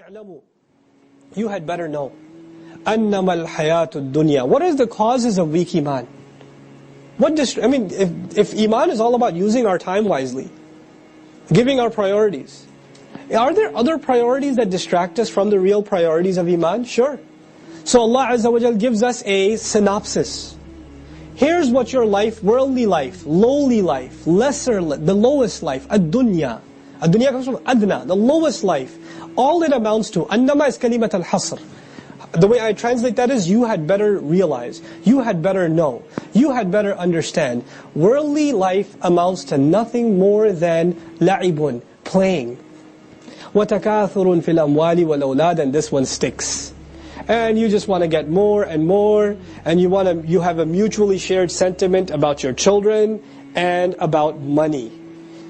اعلموا, you had better know, أنما الحياة الدنيا. What is the causes of weak Iman? If Iman is all about using our time wisely, giving our priorities, are there other priorities that distract us from the real priorities of Iman? Sure. So Allah Azza wa Jal gives us a synopsis. Here's what your life, worldly life, lowly life, the lowest life, ad-dunya. Ad-dunya comes from adna, the lowest life. All it amounts to, annama is kalimat al-hasr. The way I translate that is, you had better realize, you had better know, you had better understand. Worldly life amounts to nothing more than la'ibun, playing. وَتَكَاثُرٌ فِي الْأَمْوَالِ وَالْأَوْلَادِ. And this one sticks. And you just want to get more and more, and you have a mutually shared sentiment about your children and about money.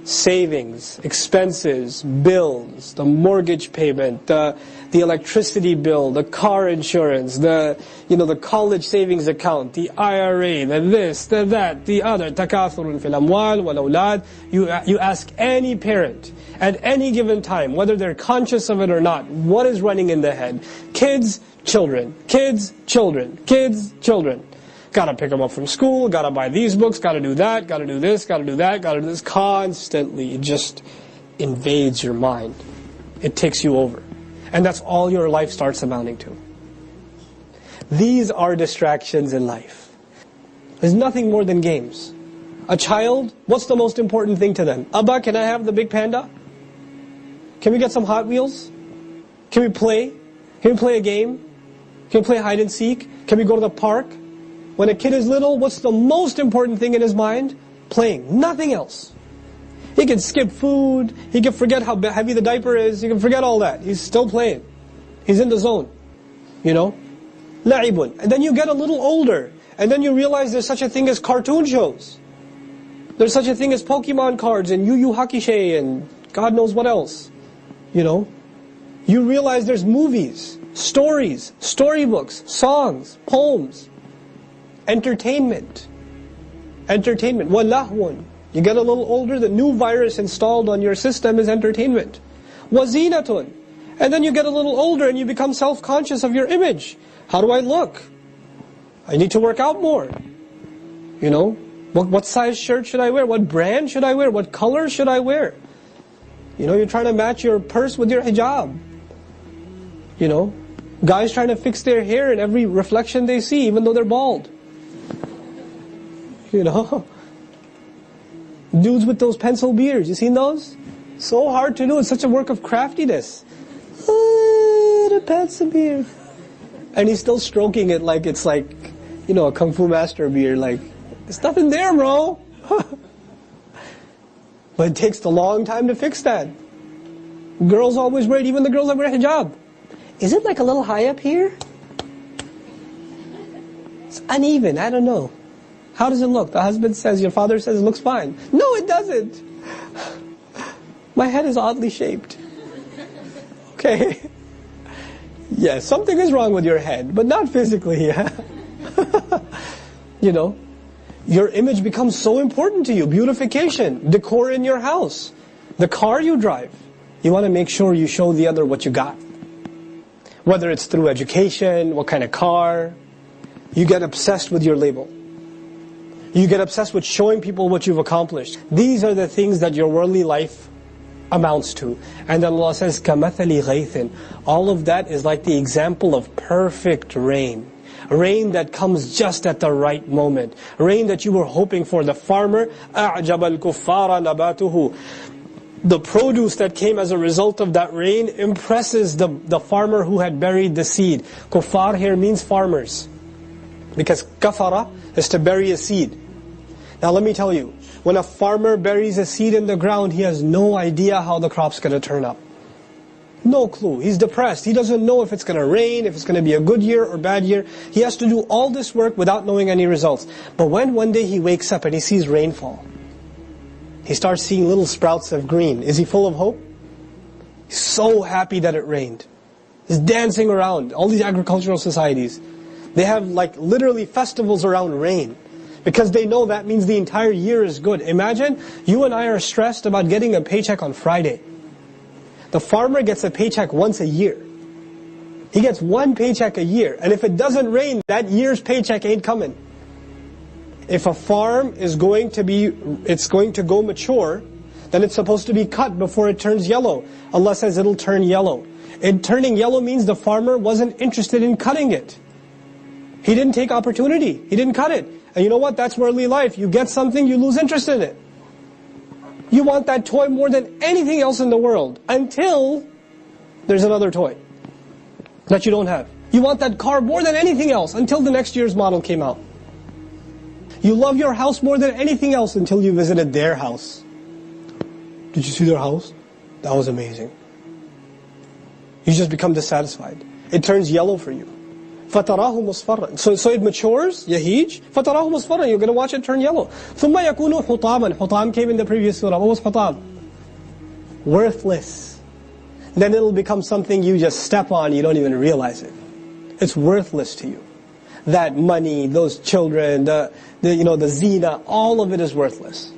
Savings, expenses, bills, the mortgage payment, the electricity bill, the car insurance, the college savings account, the IRA, the this, the that, the other. تَكَاثُرٌ فِي الْأَمْوَالِ وَالْأَوْلَادِ. You ask any parent at any given time, whether they're conscious of it or not, what is running in their head? Kids, children, kids, children, kids, children. Gotta pick them up from school, gotta buy these books, gotta do that, gotta do this, gotta do that, gotta do this. Constantly, it just invades your mind. It takes you over. And that's all your life starts amounting to. These are distractions in life. There's nothing more than games. A child, what's the most important thing to them? Abba, can I have the big panda? Can we get some Hot Wheels? Can we play? Can we play a game? Can we play hide and seek? Can we go to the park? When a kid is little, what's the most important thing in his mind? Playing. Nothing else. He can skip food. He can forget how heavy the diaper is. He can forget all that. He's still playing. He's in the zone. La'ibun. And then you get a little older. And then you realize there's such a thing as cartoon shows. There's such a thing as Pokemon cards and Yu Yu Hakusho and God knows what else. You realize there's movies, stories, storybooks, songs, poems. Entertainment. وَلَهْوٌ. You get a little older, the new virus installed on your system is entertainment. وَزِينَةٌ. And then you get a little older and you become self-conscious of your image. How do I look? I need to work out more. What size shirt should I wear? What brand should I wear? What color should I wear? You're trying to match your purse with your hijab. Guys trying to fix their hair in every reflection they see, even though they're bald. Dudes with those pencil beards, you seen those? So hard to do, it's such a work of craftiness. The pencil beard. And he's still stroking it like it's like, a Kung Fu master beard, like, there's nothing there, bro. But it takes a long time to fix that. Girls always wear it, even the girls that wear hijab. Is it like a little high up here? It's uneven, I don't know. How does it look? The husband says, your father says it looks fine. No, it doesn't. My head is oddly shaped. Okay. Yes, something is wrong with your head, but not physically. Your image becomes so important to you. Beautification, decor in your house, the car you drive. You want to make sure you show the other what you got. Whether it's through education, what kind of car. You get obsessed with your label. You get obsessed with showing people what you've accomplished. These are the things that your worldly life amounts to. And Allah says, كَمَثَلِ غَيْثٍ. All of that is like the example of perfect rain. Rain that comes just at the right moment. Rain that you were hoping for. The farmer, أَعْجَبَ الْكُفَّارَ نَبَاتُهُ. The produce that came as a result of that rain impresses the farmer who had buried the seed. Kuffar here means farmers. Because kafara is to bury a seed. Now let me tell you, when a farmer buries a seed in the ground, he has no idea how the crop's going to turn up. No clue. He's depressed. He doesn't know if it's going to rain, if it's going to be a good year or bad year. He has to do all this work without knowing any results. But when one day he wakes up and he sees rainfall, he starts seeing little sprouts of green. Is he full of hope? He's so happy that it rained. He's dancing around. All these agricultural societies, they have literally festivals around rain. Because they know that means the entire year is good. Imagine, you and I are stressed about getting a paycheck on Friday. The farmer gets a paycheck once a year. He gets one paycheck a year. And if it doesn't rain, that year's paycheck ain't coming. If a farm is going to go mature, then it's supposed to be cut before it turns yellow. Allah says it'll turn yellow. And turning yellow means the farmer wasn't interested in cutting it. He didn't take opportunity. He didn't cut it. And you know what? That's worldly life. You get something, you lose interest in it. You want that toy more than anything else in the world until there's another toy that you don't have. You want that car more than anything else until the next year's model came out. You love your house more than anything else until you visited their house. Did you see their house? That was amazing. You just become dissatisfied. It turns yellow for you. فَتَرَاهُ مُصْفَرًا. So it matures, yahij. فَتَرَاهُ مُصْفَرًا. You're going to watch it turn yellow. ثُمَّ يَكُونُ حُطَامًا. Hutam came in the previous surah. What was hutam? Worthless. Then it'll become something you just step on, you don't even realize it. It's worthless to you. That money, those children, the zina, all of it is worthless.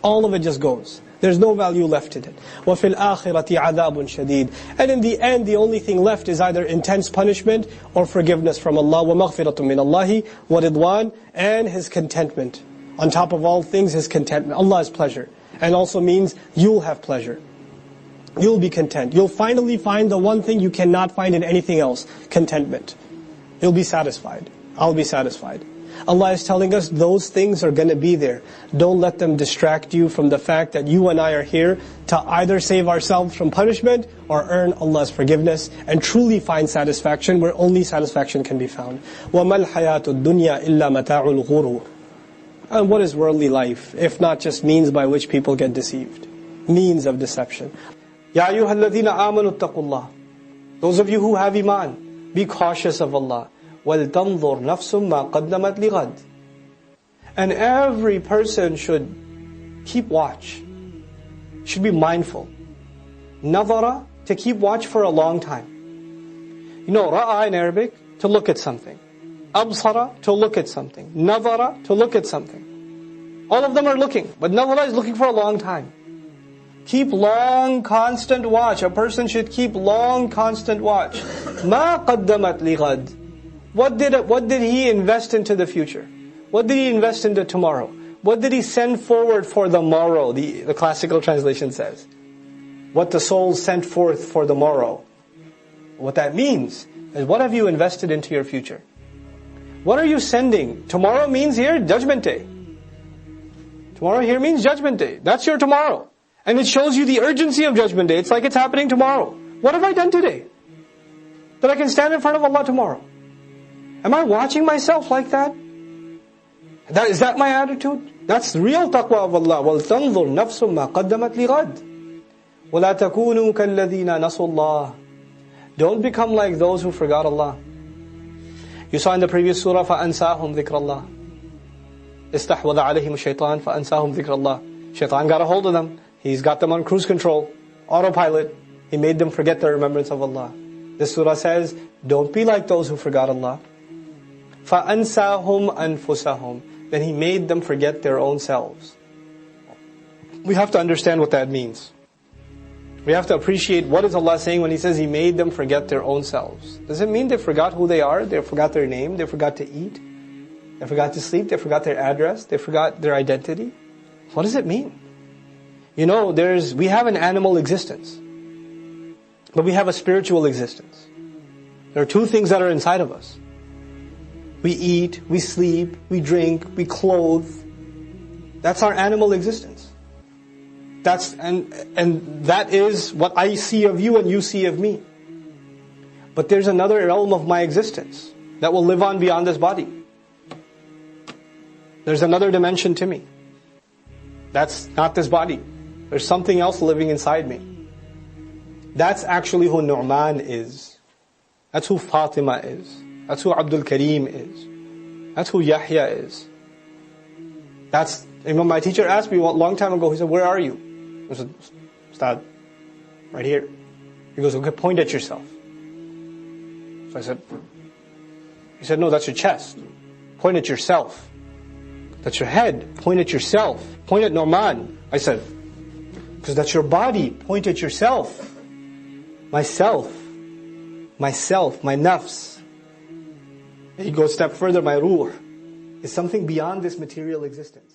All of it just goes. There's no value left in it. وَفِي الْآخِرَةِ عَذَابٌ شَدِيدٌ. And in the end, the only thing left is either intense punishment or forgiveness from Allah. وَمَغْفِرَةٌ مِّنَ اللَّهِ وَرِضْوَانٌ. And His contentment. On top of all things, His contentment. Allah's pleasure. And also means you'll have pleasure. You'll be content. You'll finally find the one thing you cannot find in anything else. Contentment. You'll be satisfied. I'll be satisfied. Allah is telling us those things are going to be there. Don't let them distract you from the fact that you and I are here to either save ourselves from punishment or earn Allah's forgiveness and truly find satisfaction where only satisfaction can be found. وَمَا الْحَيَاةُ الدُّنْيَا إِلَّا مَتَاعُ الْغُرُورِ. And what is worldly life, if not just means by which people get deceived? Means of deception. يَا أَيُّهَا الَّذِينَ آمَنُوا اتَّقُوا اللَّهِ. Those of you who have Iman, be cautious of Allah. وَلْتَنْظُرْ نَفْسٌ مَا قَدَّمَتْ لِغَدٍ. And every person should keep watch. Should be mindful. Nadhara, to keep watch for a long time. You know, ra'a in Arabic, to look at something. Absara, to look at something. Nadhara, to look at something. All of them are looking, but nadhara is looking for a long time. Keep long, constant watch. A person should keep long, constant watch. مَا قَدَّمَتْ لِغَدٍ. What did he invest into the future? What did he invest into tomorrow? What did he send forward for the morrow? The classical translation says. What the soul sent forth for the morrow. What that means is, what have you invested into your future? What are you sending? Tomorrow means here, Judgment Day. Tomorrow here means Judgment Day. That's your tomorrow. And it shows you the urgency of Judgment Day. It's like it's happening tomorrow. What have I done today? That I can stand in front of Allah tomorrow? Am I watching myself like that? Is that my attitude? That's real taqwa of Allah. وَلْتَنْظُرْ نَفْسٌ مَا قَدَّمَتْ لِغَدٍ وَلَا تَكُونُوا كَالَّذِينَ نَسُوا اللَّهِ. Don't become like those who forgot Allah. You saw in the previous surah, فَأَنْسَاهُمْ ذِكْرَ اللَّهِ. إِسْتَحْوَذَ عَلَيْهِمُ الشَّيْطَانِ فَأَنْسَاهُمْ ذِكْرَ اللَّهِ. Shaitan got a hold of them. He's got them on cruise control, autopilot. He made them forget the remembrance of Allah. This surah says, don't be like those who forgot Allah. فَأَنْسَاهُمْ أَنفُسَهُمْ. Then He made them forget their own selves. We have to understand what that means. We have to appreciate what is Allah saying when He says He made them forget their own selves. Does it mean they forgot who they are? They forgot their name? They forgot to eat? They forgot to sleep? They forgot their address? They forgot their identity? What does it mean? You know, we have an animal existence. But we have a spiritual existence. There are two things that are inside of us. We eat, we sleep, we drink, we clothe. That's our animal existence. And that is what I see of you and you see of me. But there's another realm of my existence that will live on beyond this body. There's another dimension to me. That's not this body. There's something else living inside me. That's actually who Nu'man is. That's who Fatima is. That's who Abdul Kareem is. That's who Yahya is. My teacher asked me a long time ago, he said, where are you? I said, Ustad, right here. He goes, okay, point at yourself. So he said, no, that's your chest. Point at yourself. That's your head. Point at yourself. Point at Nu'man. I said, because that's your body. Point at yourself. myself, my nafs. And you go a step further, my ruh, is something beyond this material existence.